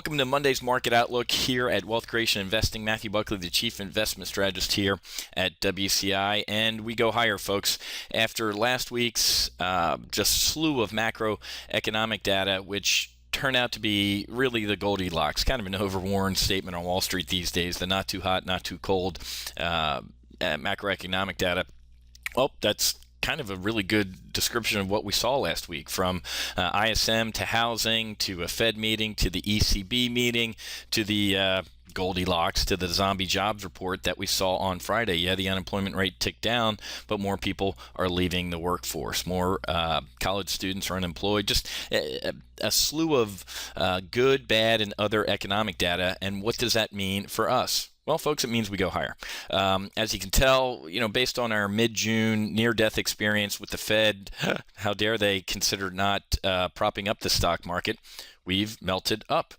Welcome to Monday's Market Outlook here at Wealth Creation Investing. Matthew Buckley, the Chief Investment Strategist here at WCI, and we go higher, folks. After last week's just slew of macroeconomic data, which turn out to be really the Goldilocks, kind of an overworn statement on Wall Street these days, the not too hot, not too cold macroeconomic data. Well, that's kind of a really good description of what we saw last week, from ISM to housing to a Fed meeting to the ECB meeting to the Goldilocks to the zombie jobs report that we saw on Friday. Yeah, the unemployment rate ticked down, but more people are leaving the workforce. More college students are unemployed. Just a slew of good, bad, and other economic data. And what does that mean for us? Well, folks, it means we go higher. As you can tell, based on our mid-June near-death experience with the Fed, how dare they consider not propping up the stock market, we've melted up.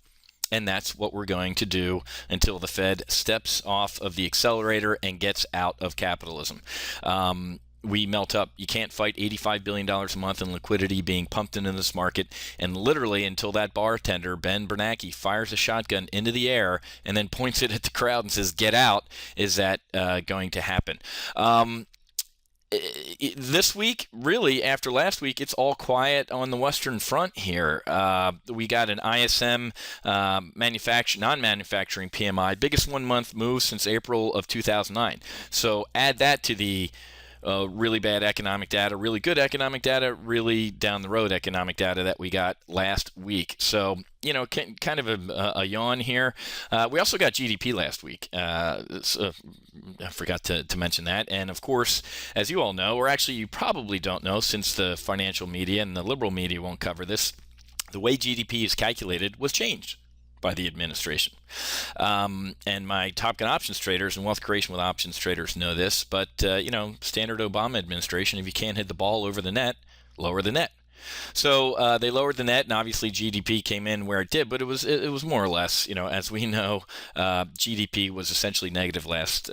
And that's what we're going to do until the Fed steps off of the accelerator and gets out of capitalism. We melt up. You can't fight $85 billion a month in liquidity being pumped into this market. And literally until that bartender, Ben Bernanke, fires a shotgun into the air and then points it at the crowd and says, "Get out," is that going to happen. This week, really, after last week, it's all quiet on the Western Front here. We got an ISM non-manufacturing PMI, biggest one-month move since April of 2009. So add that to the really bad economic data, really good economic data, really down the road economic data that we got last week. So, kind of a yawn here. We also got GDP last week. So I forgot to mention that. And of course, as you all know, or actually you probably don't know, since the financial media and the liberal media won't cover this, the way GDP is calculated was changed by the administration. And my Top Gun options traders and Wealth Creation with options traders know this, but standard Obama administration, if you can't hit the ball over the net, lower the net. So they lowered the net, and obviously GDP came in where it did, but it was more or less, as we know, GDP was essentially negative last,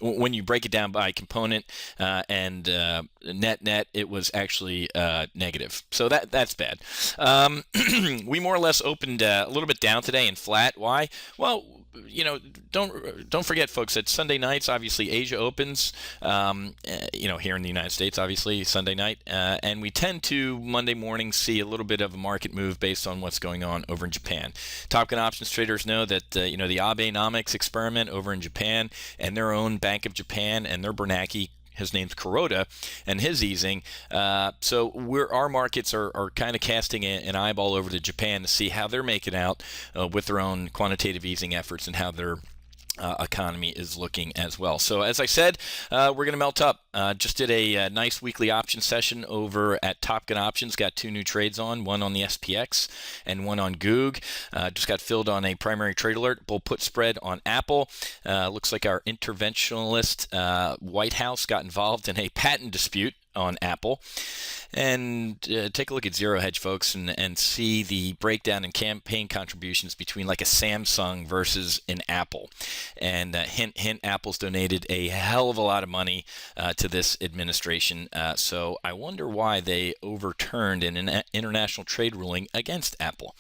when you break it down by component and net, it was actually negative. So that's bad. We more or less opened a little bit down today and flat. Why? Well, don't forget, folks, that Sunday nights, obviously Asia opens, here in the United States, obviously Sunday night, and we tend to Monday morning see a little bit of a market move based on what's going on over in Japan. Top Gun options traders know that the Abenomics experiment over in Japan and their own Bank of Japan and their Bernanke, his name's Kuroda, and his easing. So our markets are kind of casting an eyeball over to Japan to see how they're making out with their own quantitative easing efforts and how their economy is looking as well. So as I said, we're going to melt up. Just did a nice weekly option session over at Top Gun Options. Got two new trades on, one on the SPX and one on Goog. Just got filled on a primary trade alert, bull put spread on Apple. Looks like our interventionalist White House got involved in a patent dispute on Apple. And take a look at Zero Hedge, folks, and see the breakdown in campaign contributions between like a Samsung versus an Apple. And hint, Apple's donated a hell of a lot of money to this administration. So I wonder why they overturned an international trade ruling against Apple.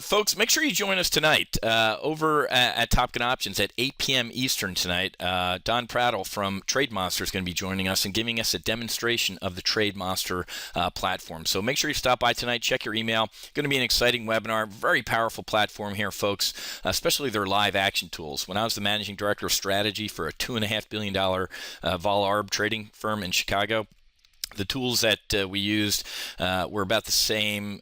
Folks, make sure you join us tonight over at Top Gun Options at 8 p.m. Eastern tonight. Don Prattle from Trade Monster is going to be joining us and giving us a demonstration of the Trade Monster platform. So make sure you stop by tonight, check your email. Going to be an exciting webinar, very powerful platform here, folks, especially their live action tools. When I was the managing director of strategy for a $2.5 billion vol arb trading firm in Chicago, the tools that we used were about the same.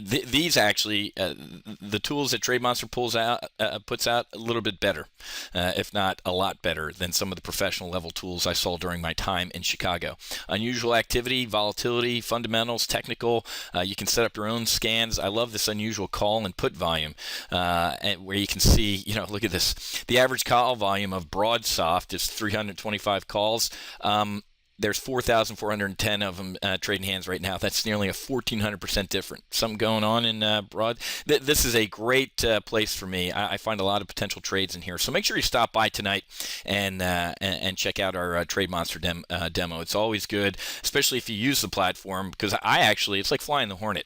These actually, the tools that Trade Monster puts out a little bit better, if not a lot better than some of the professional level tools I saw during my time in Chicago. Unusual activity, volatility, fundamentals, technical. You can set up your own scans. I love this unusual call and put volume, where you can see, look at this. The average call volume of Broadsoft is 325 calls. There's 4,410 of them trading hands right now. That's nearly a 1,400% different. Something going on in broad. This is a great place for me. I find a lot of potential trades in here. So make sure you stop by tonight and check out our Trade Monster demo. It's always good, especially if you use the platform, because it's like flying the Hornet.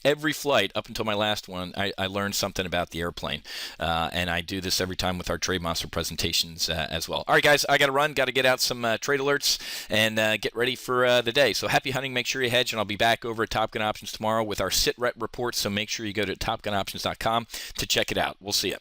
Every flight up until my last one, I learned something about the airplane, and I do this every time with our Trade Monster presentations as well. All right, guys, I got to run. Got to get out some trade alerts and get ready for the day. So happy hunting. Make sure you hedge, and I'll be back over at Top Gun Options tomorrow with our sit rep report. So make sure you go to topgunoptions.com to check it out. We'll see you.